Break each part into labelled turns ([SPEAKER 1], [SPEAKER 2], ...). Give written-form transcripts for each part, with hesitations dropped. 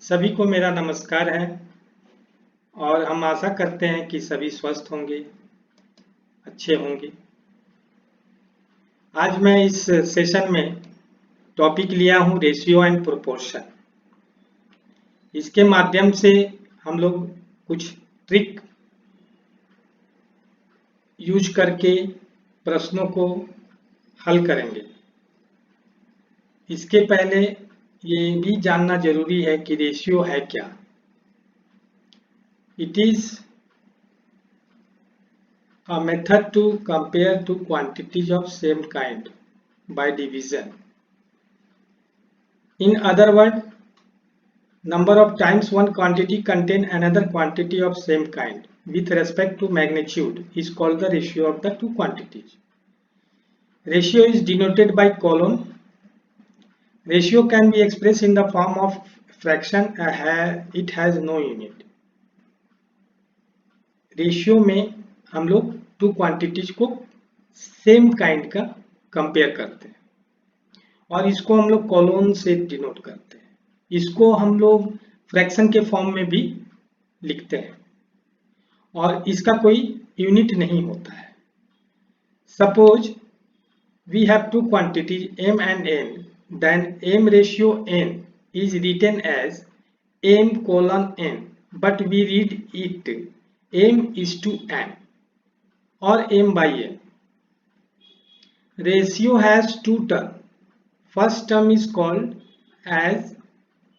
[SPEAKER 1] सभी को मेरा नमस्कार है और हम आशा करते हैं कि सभी स्वस्थ होंगे, अच्छे होंगे। आज मैं इस सेशन में टॉपिक लिया हूं रेशियो एंड प्रोपोर्शन। इसके माध्यम से हम लोग कुछ ट्रिक यूज करके प्रश्नों को हल करेंगे। इसके पहले ये भी जानना जरूरी है कि रेशियो है क्या। It is a method to compare two quantities of same kind by division. In other words, number of times one quantity contain another quantity of same kind with respect to magnitude is called the ratio of the two quantities. Ratio is denoted by colon. Ratio can be expressed in the form of fraction. It has no unit. Ratio में हम लोग two quantities को same kind का compare करते हैं और इसको हम लोग कॉलोन से डिनोट करते हैं। इसको हम लोग फ्रैक्शन के फॉर्म में भी लिखते हैं और इसका कोई यूनिट नहीं होता है। Suppose we have two quantities m and n, then m ratio n is written as m colon n, but we read it m is to n or m by n. Ratio has two terms. First term is called as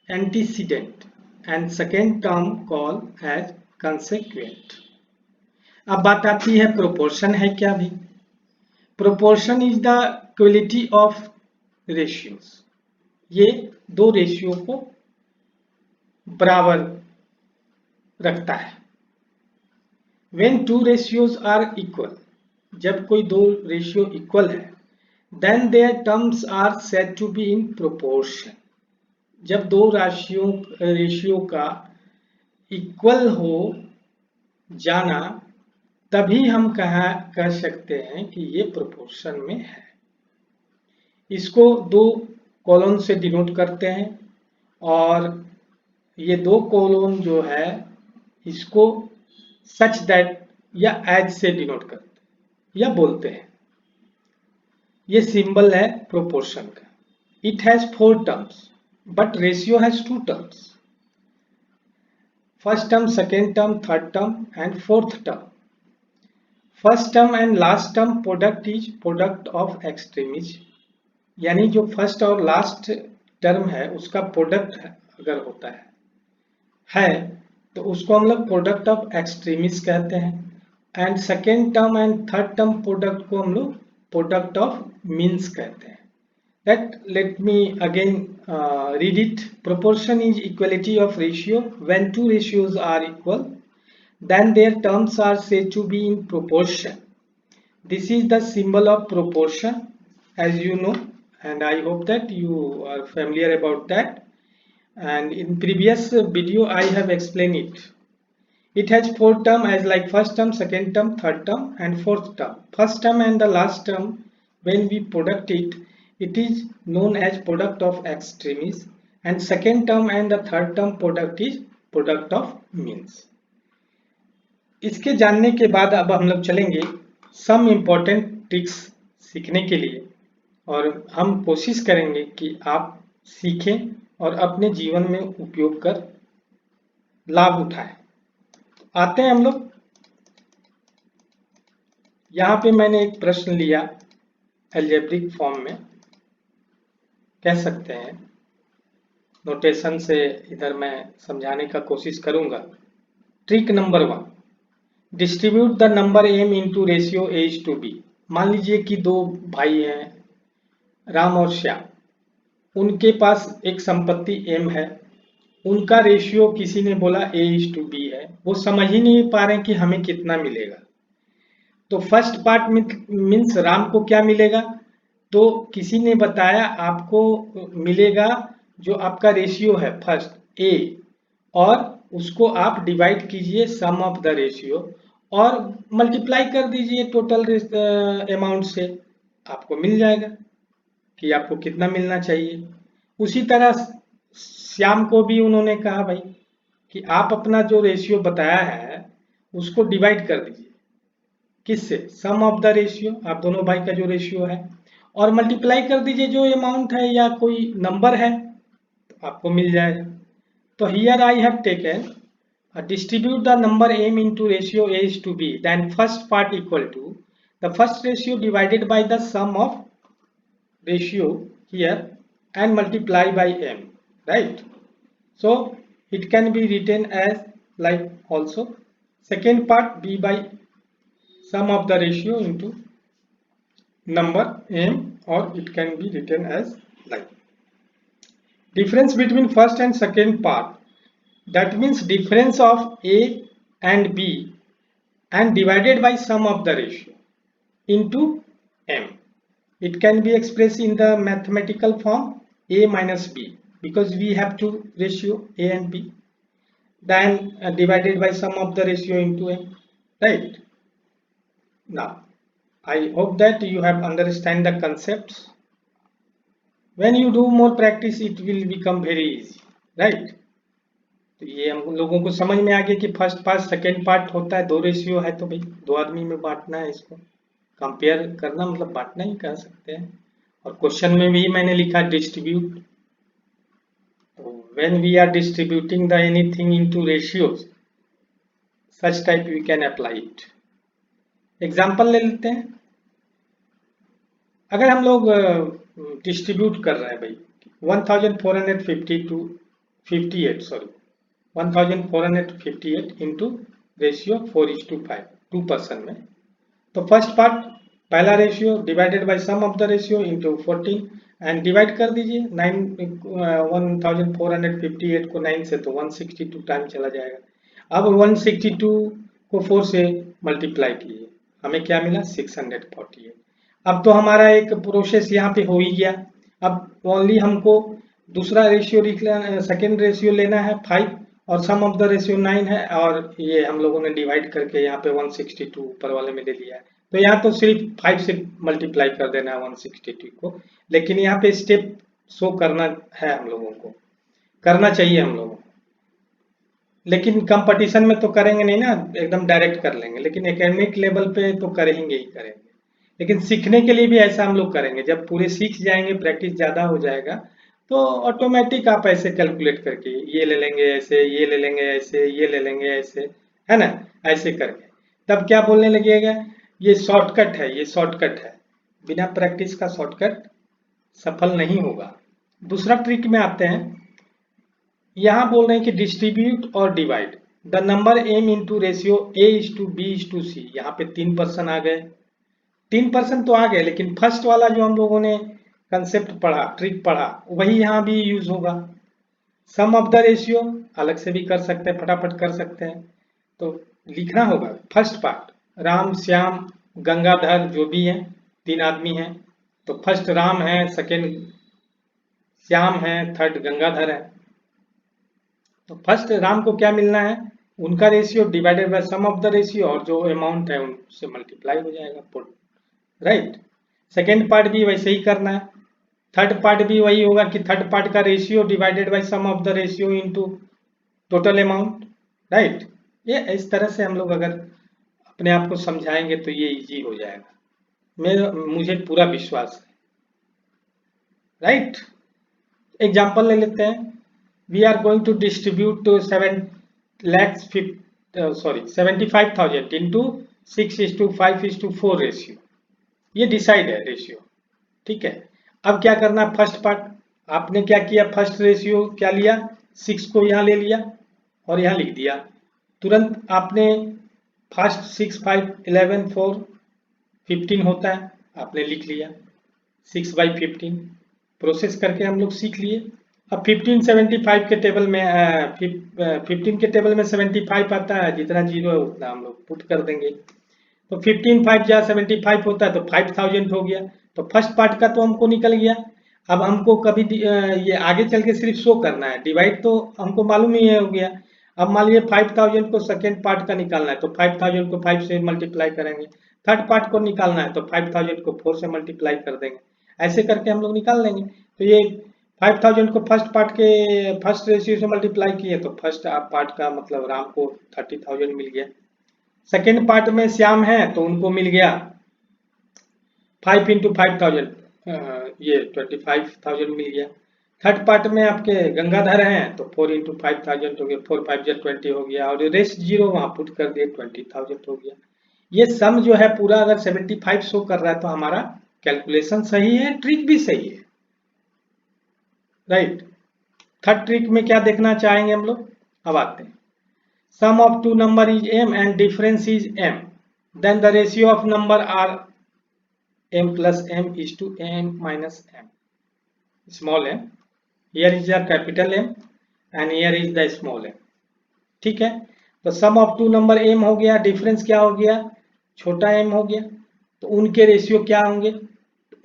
[SPEAKER 1] antecedent and second term called as consequent. अब बात आती है proportion है क्या भी। Proportion is the quality of ratios. ये दो ratio को बराबर रखता है। When two ratios are equal, जब कोई दो रेशियो इक्वल है, then their terms are said to be in proportion. जब दो रेशियो का इक्वल हो जाना तभी हम कह सकते हैं कि ये प्रोपोर्शन में है। इसको दो कॉलन से डिनोट करते हैं और ये दो कॉलन जो है इसको सच दैट या एज से डिनोट करते हैं या बोलते हैं। ये सिंबल है प्रोपोर्शन का। It has 4 terms but ratio has 2 terms. First term, second term, third term and fourth term. First term and last term product is product of extremes, यानी जो फर्स्ट और लास्ट टर्म है उसका product अगर होता है तो उसको हम लोग प्रोडक्ट ऑफ एक्सट्रीमिस कहते हैं and second term and third term product को हम लोग प्रोडक्ट ऑफ मीन्स कहते हैं। That let me again read it. Proportion is equality of ratio. When two ratios are equal then their terms are said to be in proportion. This is the symbol of proportion as you know and I hope that you are familiar about that. And in previous video I have explained it. It has 4 terms as like first term, second term, third term and fourth term. First term and the last term, when we product it, it is known as product of extremis, and second term and the third term product is product of means. इसके जानने के बाद अब हम लोग चलेंगे some important tricks सीखने के लिए और हम कोशिश करेंगे कि आप सीखें और अपने जीवन में उपयोग कर लाभ उठाएं। आते हैं हम लोग। यहाँ पे मैंने एक प्रश्न लिया अलजेब्रिक फॉर्म में, कह सकते हैं नोटेशन से इधर मैं समझाने का कोशिश करूंगा। Trick number 1, distribute the number m into ratio a:b। मान लीजिए कि दो भाई हैं राम और श्याम, उनके पास एक संपत्ति m है, उनका रेशियो किसी ने बोला a:b है। वो समझ ही नहीं पा रहे कि हमें कितना मिलेगा। तो फर्स्ट पार्ट मीन्स राम को क्या मिलेगा, तो किसी ने बताया आपको मिलेगा जो आपका रेशियो है फर्स्ट a, और उसको आप डिवाइड कीजिए सम ऑफ द रेशियो और मल्टीप्लाई कर दीजिए टोटल अमाउंट से, आपको मिल जाएगा कि आपको कितना मिलना चाहिए। उसी तरह श्याम को भी उन्होंने कहा भाई कि आप अपना जो रेशियो बताया है उसको डिवाइड कर दीजिए किससे, सम ऑफ द रेशियो, आप दोनों भाई का जो रेशियो है, और मल्टीप्लाई कर दीजिए जो अमाउंट है या कोई नंबर है तो आपको मिल जाएगा। तो here I have taken distribute the number m into ratio a is to b, then first part equal to the first ratio divided by the sum of ratio here and multiply by m, right? So it can be written as like also second part b by sum of the ratio into number m, or it can be written as like difference between first and second part, that means difference of a and b and divided by sum of the ratio into m. It can be expressed in the mathematical form a minus b, because we have two ratio a and b, then divided by sum of the ratio into m, right? Now I hope that you have understand the concepts. When you do more practice it will become very easy, right? तो ये हम लोगों को समझ में आ गया कि first part second part होता है, दो रेशियो है तो भाई दो आदमी में बांटना है, इसको कंपेयर करना मतलब बांटना ही कह सकते हैं। और क्वेश्चन में भी मैंने लिखा डिस्ट्रीब्यूट, तो when we are distributing the anything into ratios such type we can apply it. Example ले लेते हैं। अगर हम लोग डिस्ट्रीब्यूट कर रहे हैं भाई 1450 टू 58 सॉरी 1458 इंटू रेशियो 4:5 2% में, तो फर्स्ट पार्ट पहला ratio divided by sum of the ratio into 14 and divide कर दीजिए 1458 को 9 से तो 162 टाइम चला जाएगा। अब 162 को 4 से मल्टीप्लाई कीजिए, हमें क्या मिला 648। अब तो हमारा एक प्रोसेस यहाँ पे हो ही गया। अब ओनली हमको दूसरा रेशियो सेकेंड रेशियो लेना है 5 और सम ऑफ द रेशियो 9 है, और ये हम लोगों ने डिवाइड करके यहाँ पे 162 ऊपर वाले में ले लिया है। तो यहाँ तो सिर्फ 5 से मल्टीप्लाई कर देना है 162 को, लेकिन यहाँ पे स्टेप शो करना है हम लोगों को, करना चाहिए हम लोगों को। लेकिन कंपटीशन में तो करेंगे नहीं ना, एकदम डायरेक्ट कर लेंगे, लेकिन एकेडमिक लेवल पे तो करेंगे ही करेंगे। लेकिन सीखने के लिए भी ऐसा हम लोग करेंगे, जब पूरे सीख जाएंगे प्रेक्टिस ज़्यादा हो जाएगा तो ऑटोमेटिक आप ऐसे कैलकुलेट करके ये ले लेंगे ऐसे, ये ले लेंगे ऐसे, ये ले लेंगे ऐसे, है ना, ऐसे करके तब क्या बोलने लगेगा ये शॉर्टकट है, ये शॉर्टकट है। बिना प्रैक्टिस का शॉर्टकट सफल नहीं होगा। दूसरा ट्रिक में आते हैं। यहाँ बोल रहे हैं कि डिस्ट्रीब्यूट और divide the number m into ratio a is to B is to C. यहाँ पे 3% आ गए, 3% तो आ गए, लेकिन फर्स्ट वाला जो हम लोगों ने कंसेप्ट पढ़ा, ट्रिक पढ़ा, वही यहाँ भी यूज होगा। सम ऑफ द रेशियो अलग से भी कर सकते हैं, फटाफट कर सकते हैं। तो लिखना होगा फर्स्ट पार्ट राम श्याम गंगाधर जो भी हैं, 3 आदमी हैं, तो फर्स्ट राम है, सेकेंड श्याम है, थर्ड गंगाधर है। तो फर्स्ट राम को क्या मिलना है, उनका ratio divided by sum of the ratio, और जो अमाउंट है उनसे मल्टीप्लाई हो जाएगा, राइट। सेकेंड पार्ट भी वैसे ही करना है, थर्ड पार्ट भी वही होगा कि थर्ड पार्ट का ratio divided by sum of the ratio into total amount, right. ये इस तरह से हम लोग अगर अपने आप को समझाएंगे तो ये इजी हो जाएगा, मुझे पूरा विश्वास है, राइट। एग्जाम्पल ले लेते हैं। We are going to distribute 75,000 into 6:5:4 ratio, ये डिसाइड है रेशियो, ठीक है। अब क्या करना, फर्स्ट पार्ट आपने क्या किया, फर्स्ट रेशियो क्या लिया, 6 को यहाँ ले लिया और यहाँ लिख दिया तुरंत। आपने फर्स्ट 6, 5, 11, 4, 15 होता है, आपने लिख लिया 6/15 प्रोसेस करके हम लोग सीख लिए। अब 15 75 के टेबल में 15 के टेबल में 75 आता है, जितना जीरो है उतना हम लोग पुट कर देंगे। तो 15 5 या 75 होता है तो 5000 हो गया। तो फर्स्ट पार्ट का तो हमको निकल गया। अब हमको कभी ये आगे चल के सिर्फ शो करना है, डिवाइड तो हमको मालूम ही हो गया। अब मान लीजिए 5000 को सेकेंड पार्ट का निकालना है तो 5000 को 5 से मल्टीप्लाई करेंगे। थर्ड पार्ट को निकालना है तो 5000 को 4 से मल्टीप्लाई कर देंगे। ऐसे करके हम लोग निकाल लेंगे। तो ये 5000 को फर्स्ट पार्ट के फर्स्ट रेशियो से मल्टीप्लाई किए तो फर्स्ट पार्ट का मतलब राम को 30,000 मिल गया। सेकेंड पार्ट में श्याम है तो उनको मिल गया 5 इंटू 5000, ये 25,000 मिल गया। थर्ड पार्ट में आपके गंगाधर हैं तो 4 इंटू 5000 हो गया, 4 5 20 हो गया, और रेस्ट जीरो वहां पुट कर दिए 20,000 हो गया। ये सम जो है पूरा अगर 75 शो कर रहा है तो हमारा कैलकुलेशन सही है, ट्रिक भी सही है, राइट। थर्ड ट्रिक में क्या देखना चाहेंगे हम लोग, अब आते हैं। Sum of two number is m and difference is m, then the ratio of number are m plus m is to n minus m, small m, here is the capital M and here is the small m, ठीक है। तो सम of two number m हो गया, difference क्या हो गया, छोटा m हो गया, तो उनके रेशियो क्या होंगे,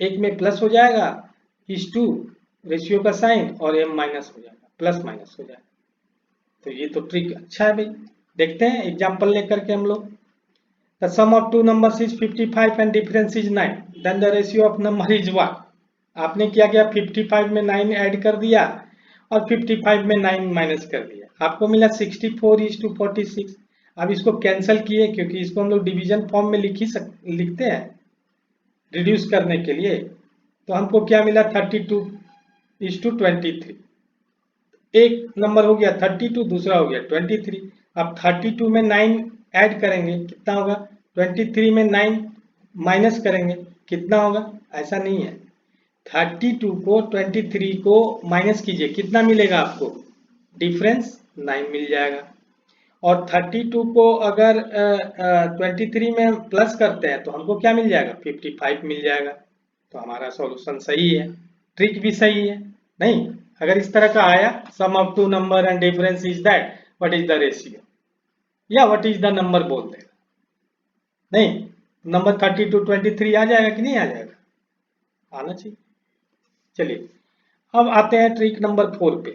[SPEAKER 1] एक में प्लस हो जाएगा इस टू रेशियो का साइन और m माइनस हो जाएगा, प्लस माइनस हो जाएगा। तो ये तो ट्रिक अच्छा है भाई, देखते हैं एग्जाम्पल लेकर के हम लोग। The sum of two numbers is 55 and difference is 9. Then the ratio of number is 1. आपने क्या किया, 55 में 9 ऐड कर दिया और 55 में 9 माइनस कर दिया, आपको मिला 64:46। अब इसको कैंसिल किए क्योंकि इसको हम लोग डिवीजन फॉर्म में लिखते हैं रिड्यूस करने के लिए, तो हमको क्या मिला 32:23। एक नंबर हो गया 32, दूसरा हो गया 23। अब 32 में 9 ऐड करेंगे कितना होगा, 23 में 9 माइनस करेंगे कितना होगा, ऐसा नहीं है, 32 को 23 को माइनस कीजिए कितना मिलेगा आपको, डिफरेंस 9 मिल जाएगा। और 32 को अगर 23 में प्लस करते हैं तो हमको क्या मिल जाएगा, 55 मिल जाएगा। तो हमारा सॉल्यूशन सही है, ट्रिक भी सही है। नहीं, अगर इस तरह का आया sum of two number and difference is that, what is the ratio, या व्हाट इज द नंबर बोल देगा, नहीं, नंबर 30 to 23 आ जाएगा कि नहीं आ जाएगा, आना चाहिए। चलिए अब आते हैं ट्रिक नंबर 4 पे।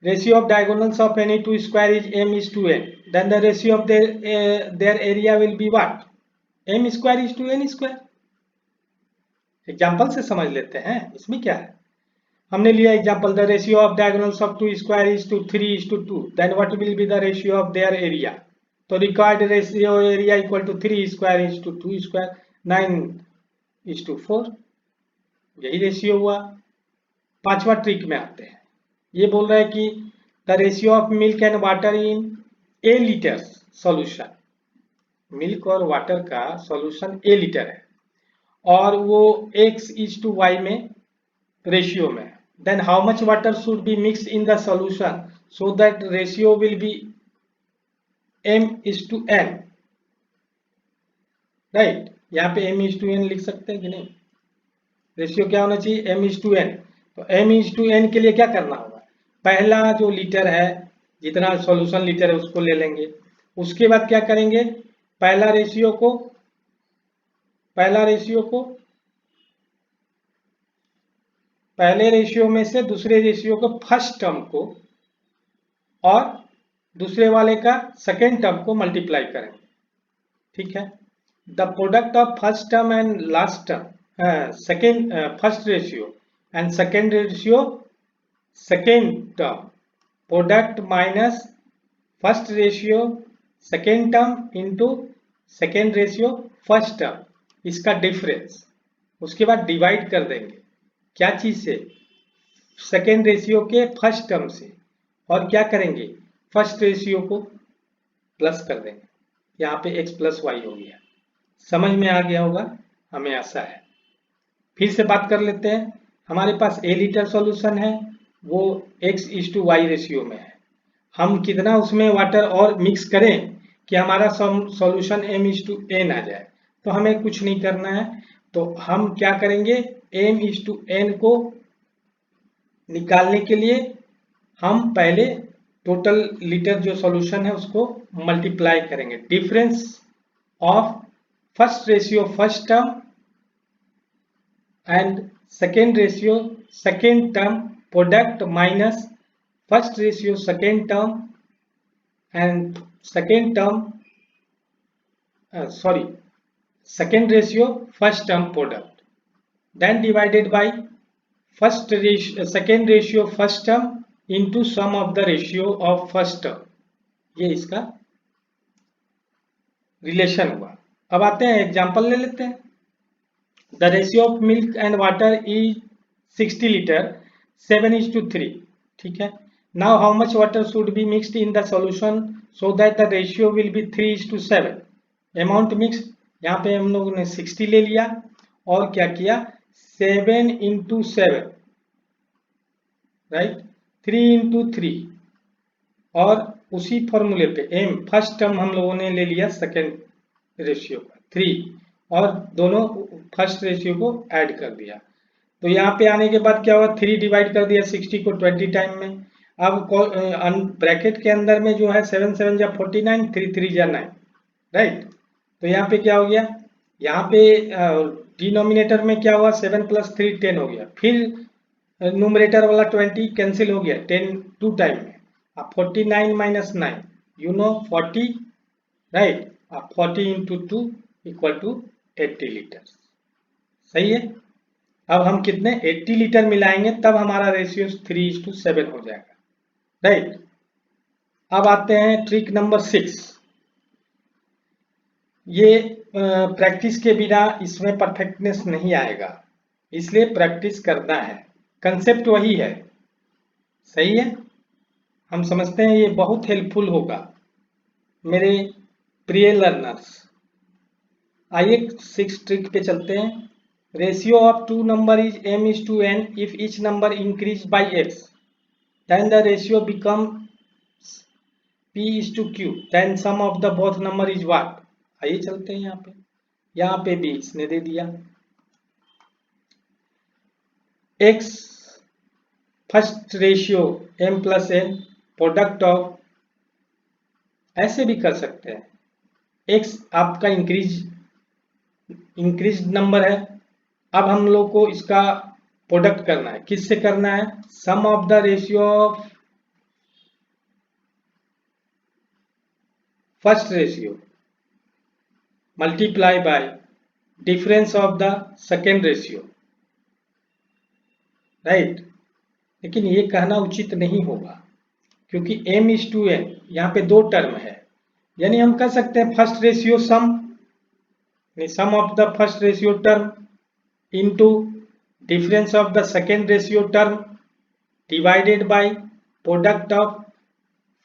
[SPEAKER 1] Ratio of diagonals of any two square is m is to n, then the ratio of their area will be what, m square is to n square. Example से समझ लेते हैं इसमें क्या है। हमने लिया example, the ratio of diagonals of two square is to 3:2, then what will be the ratio of their area. तो required ratio area equal to 3 square is to 2 square, 9:4, यही रेशियो हुआ। पांचवा ट्रिक में आते हैं, ये बोल रहा है कि the ratio of milk and water in A litre solution, milk और वाटर का सॉल्यूशन ए लीटर है और वो x:y में रेशियो में, then how much water should be mixed in the solution so that ratio will be m:n, right. यहाँ पे m:n लिख सकते हैं कि नहीं, रेशियो क्या होना चाहिए, m:n। तो m:n के लिए क्या करना होगा, पहला जो लीटर है, जितना सॉल्यूशन लीटर है उसको ले लेंगे, उसके बाद क्या करेंगे, पहला रेशियो पहले रेशियो में से दूसरे रेशियो को फर्स्ट टर्म को और दूसरे वाले का सेकेंड टर्म को मल्टीप्लाई करेंगे, ठीक है। The product of first term and last term, first ratio and second ratio second term, product minus first ratio second term into second ratio first term, इसका डिफरेंस, उसके बाद डिवाइड कर देंगे क्या चीज से, सेकेंड रेशियो के फर्स्ट टर्म से, और क्या करेंगे, फर्स्ट रेशियो को प्लस कर देंगे, यहाँ पे x प्लस वाई हो गया। समझ में आ गया होगा, हमें आशा है। फिर से बात कर लेते हैं, हमारे पास ए लीटर सॉल्यूशन है, वो x:y रेशियो में है, हम कितना उसमें वाटर और मिक्स करें कि हमारा सॉल्यूशन m:n आ जाए। तो हमें कुछ नहीं करना है, तो हम क्या करेंगे, m:n को निकालने के लिए हम पहले टोटल लीटर जो सॉल्यूशन है उसको मल्टीप्लाई करेंगे, difference of first ratio first term and second ratio second term, product minus first ratio second term and second term, second ratio first term product, then divided by second ratio first term into sum of the ratio of first term, ये इसका relation हुआ। अब आते हैं example ले लेते हैं। The ratio of milk and water is 60 litre 7:3, ठीक है। Now how much water should be mixed in the solution so that the ratio will be 3:7। Amount mix, यहाँ पे हम लोगों ने 60 ले लिया और क्या किया 7:7, राइट, 3:3, और उसी फॉर्मूले पे m फर्स्ट टर्म हम लोगों ने ले लिया सेकेंड रेशियो का 3 और दोनों फर्स्ट रेशियो को ऐड कर दिया। तो यहाँ पे आने के बाद क्या हुआ 3 डिवाइड कर दिया 60 को 20 टाइम में। अब ब्रैकेट के अंदर में जो है 7 7 जा 49, 3 3 जा 9, राइट। तो यहाँ पे क्या हो गया, यहाँ पे डिनोमिनेटर में क्या हुआ 7 + 3 10 हो गया, फिर न्यूमरेटर वाला 20 कैंसिल हो गया 10 2 टाइम में। अब 49 - 9 यू नो 40, राइट। अब 40 × 2 = 80 लीटर, सही है। अब हम कितने 80 लीटर मिलाएंगे तब हमारा रेशियो 3:7 हो जाएगा, राइट। अब आते हैं ट्रिक नंबर 6। ये प्रैक्टिस के बिना इसमें परफेक्टनेस नहीं आएगा, इसलिए प्रैक्टिस करना है। कंसेप्ट वही है, सही है। हम समझते हैं ये बहुत हेल्पफुल होगा मेरे प्रिय लर्नर्स। आइए 6 ट्रिक पे चलते हैं। Ratio of 2 number is m:n if each number increased by x, then the ratio becomes p:q, then sum of the both number is what। आइए चलते हैं यहाँ पे भी इसने दे दिया x first ratio m + n product of, ऐसे भी कर सकते हैं x आपका इंक्रीज नंबर है। अब हम लोग को इसका प्रोडक्ट करना है, किससे करना है, sum of the ratio of first ratio multiply by difference of the second ratio, right. लेकिन ये कहना उचित नहीं होगा क्योंकि m:n यहाँ पे 2 टर्म है, यानी हम कह सकते हैं first ratio sum of the first ratio term into difference of the second ratio term divided by product of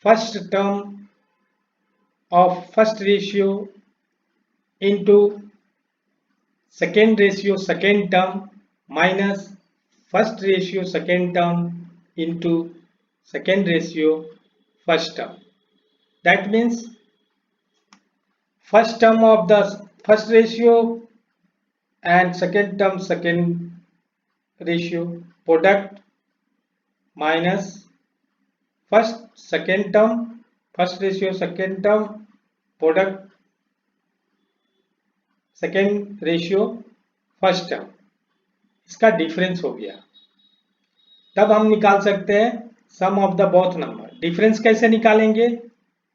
[SPEAKER 1] first term of first ratio into second ratio second term minus first ratio second term into second ratio first term. That means first term of the first ratio and second term second ratio product minus first second term first ratio second term product second ratio first term, इसका difference हो गया। तब हम निकाल सकते हैं sum of the both number. Difference कैसे निकालेंगे,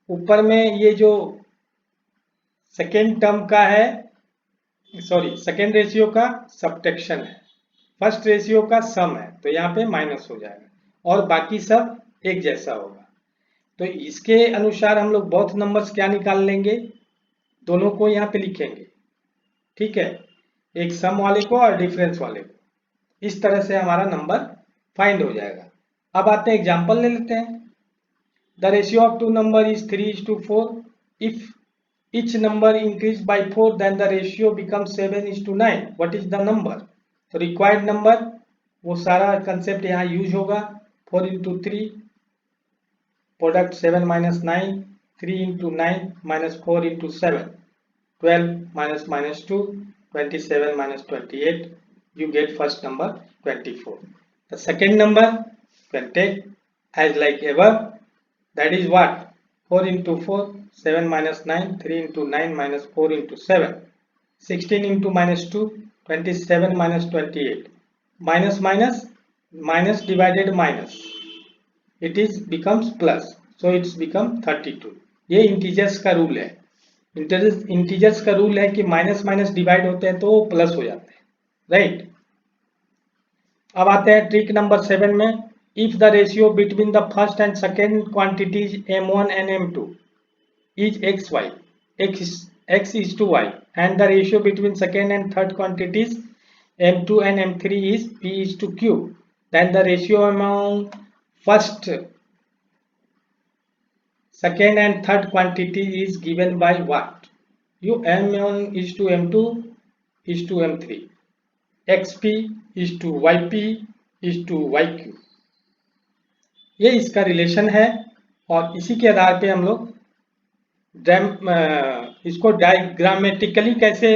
[SPEAKER 1] ऊपर में ये जो सेकेंड टर्म का है, सॉरी सेकेंड रेशियो का सब्ट्रैक्शन है, फर्स्ट रेशियो का सम है, तो यहाँ पे माइनस हो जाएगा और बाकी सब एक जैसा होगा। तो इसके अनुसार हम लोग बोथ नंबर्स क्या निकाल लेंगे, दोनों को यहाँ पे लिखेंगे, ठीक है, एक सम वाले को और डिफरेंस वाले को। इस तरह से हमारा नंबर फाइंड हो जाएगा। अब आते हैं एग्जाम्पल ले लेते हैं। The ratio of 2 number is 3:4 if each number increased by 4 then the ratio becomes 7:9, what is the number। तो required number वो सारा कंसेप्ट यहाँ यूज होगा। 4 × 3 product 7 - 9, 3 × 9 - 4 × 7 12 - -2 27 - 28, you get first number 24। the second number you can take as like above, that is what 4 × 4 7 - 9 3 × 9 - 4 × 7 16 × -2 27 - 28 minus minus minus divided minus it is becomes plus, so it's become 32। ये integers का rule है। Integers का rule है कि minus minus divide होते हैं तो plus हो जाते हैं, राइट। अब आते हैं ट्रिक नंबर 7 में। If the ratio between the first and second quantities m1 and m2 is xy, x is to y, and the ratio between second and third quantities m2 and m3 is p is to q, then the ratio among first, second and third quantity is given by what? You m1 is to m2 is to m3, xp is to yp is to yq। ये इसका relation है और इसी के आधार पे हम लोग इसको डायग्रामेटिकली कैसे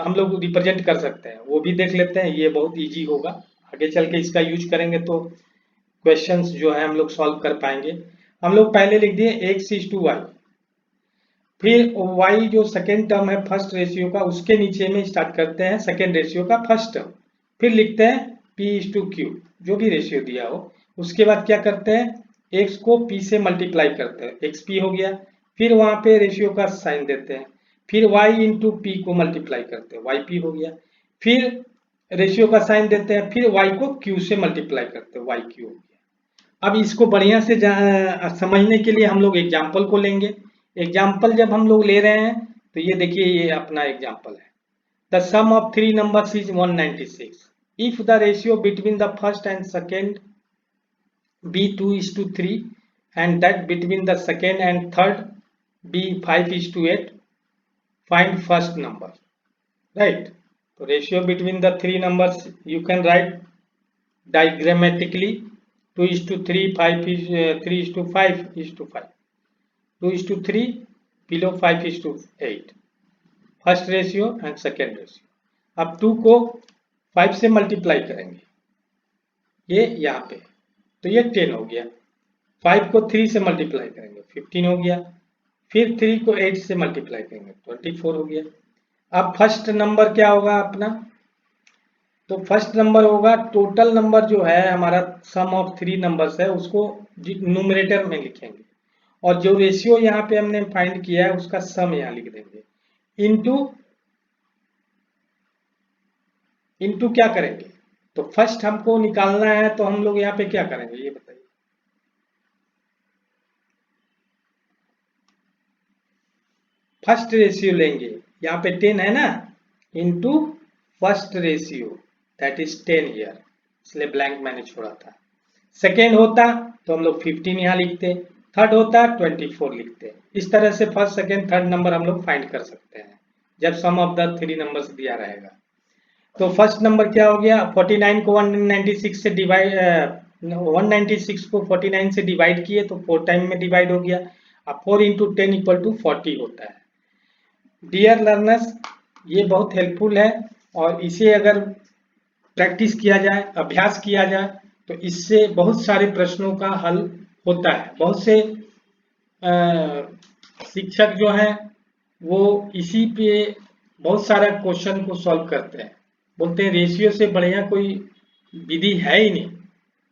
[SPEAKER 1] हम लोग रिप्रेजेंट कर सकते हैं वो भी देख लेते हैं। ये बहुत इजी होगा, आगे चल के इसका यूज करेंगे तो क्वेश्चंस जो है हम लोग सॉल्व कर पाएंगे। हम लोग पहले लिख दिए x इज टू वाई, फिर y जो सेकेंड टर्म है फर्स्ट रेशियो का उसके नीचे में स्टार्ट करते हैं सेकेंड रेशियो का फर्स्ट टर्म, फिर लिखते हैं p इज टू क्यू जो भी रेशियो दिया हो। उसके बाद क्या करते हैं x को p से मल्टीप्लाई करते हैं, xp हो गया, फिर वहां पे रेशियो का साइन देते हैं, फिर y इंटू पी को मल्टीप्लाई करते हैं, yp हो गया, फिर रेशियो का साइन देते हैं, फिर y को q से मल्टीप्लाई करते हैं, yq हो गया। अब इसको बढ़िया से समझने के लिए हम लोग एग्जाम्पल को लेंगे। एग्जाम्पल जब हम लोग ले रहे हैं तो ये देखिए ये अपना एग्जाम्पल है। The sum of three numbers is 196 if the ratio between the first and second be 2:3 and that between the second and third be 5:8, find first number, right? So ratio between the three numbers you can write diagrammatically 2:3, 3:5:5, 2:3 below 5:8, first ratio and second ratio। अब 2 को 5 से multiply करेंगे ये यहाँ पे तो ये 10 हो गया, 5 को 3 से मल्टीप्लाई करेंगे 15 हो गया, फिर 3 को 8 से मल्टीप्लाई करेंगे 24 हो गया। अब फर्स्ट नंबर क्या होगा अपना, तो फर्स्ट नंबर होगा टोटल नंबर जो है हमारा सम ऑफ थ्री नंबर्स है उसको न्यूमरेटर में लिखेंगे और जो रेशियो यहाँ पे हमने फाइंड किया है उसका सम यहाँ लिख देंगे, इनटू क्या करेंगे, तो फर्स्ट हमको निकालना है तो हम लोग यहाँ पे क्या करेंगे ये बताइए। फर्स्ट रेशियो लेंगे, यहाँ पे 10 है ना, into first ratio that is 10 here, इसलिए ब्लैंक मैंने छोड़ा था। सेकेंड होता तो हम लोग 15 यहाँ लिखते, थर्ड होता 24 लिखते। इस तरह से फर्स्ट सेकेंड थर्ड नंबर हम लोग फाइंड कर सकते हैं जब सम ऑफ द थ्री नंबर्स दिया रहेगा। तो फर्स्ट नंबर क्या हो गया, 49 को 196 से डिवाइड 196 को 49 से डिवाइड किए तो 4 टाइम में डिवाइड हो गया। अब 4 इंटू 10 इक्वल टू 40 होता है। डियर लर्नर्स ये बहुत हेल्पफुल है और इसे अगर प्रैक्टिस किया जाए, अभ्यास किया जाए तो इससे बहुत सारे प्रश्नों का हल होता है। बहुत से शिक्षक जो हैं वो इसी पे बहुत सारा क्वेश्चन को सॉल्व करते हैं, बोलते हैं रेशियो से बढ़िया कोई विधि है ही नहीं।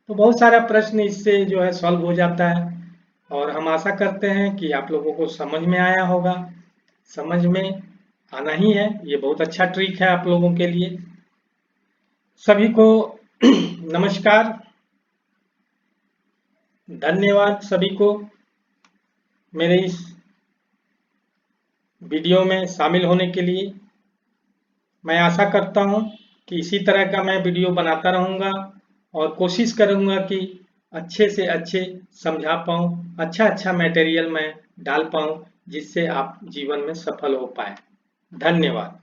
[SPEAKER 1] तो बहुत सारा प्रश्न इससे जो है सॉल्व हो जाता है और हम आशा करते हैं कि आप लोगों को समझ में आया होगा। समझ में आना ही है, ये बहुत अच्छा ट्रिक है आप लोगों के लिए। सभी को नमस्कार, धन्यवाद सभी को मेरे इस वीडियो में शामिल होने के लिए। मैं आशा करता हूं कि इसी तरह का मैं वीडियो बनाता रहूंगा और कोशिश करूंगा कि अच्छे से अच्छे समझा पाऊं, अच्छा मटेरियल मैं डाल पाऊं जिससे आप जीवन में सफल हो पाए। धन्यवाद।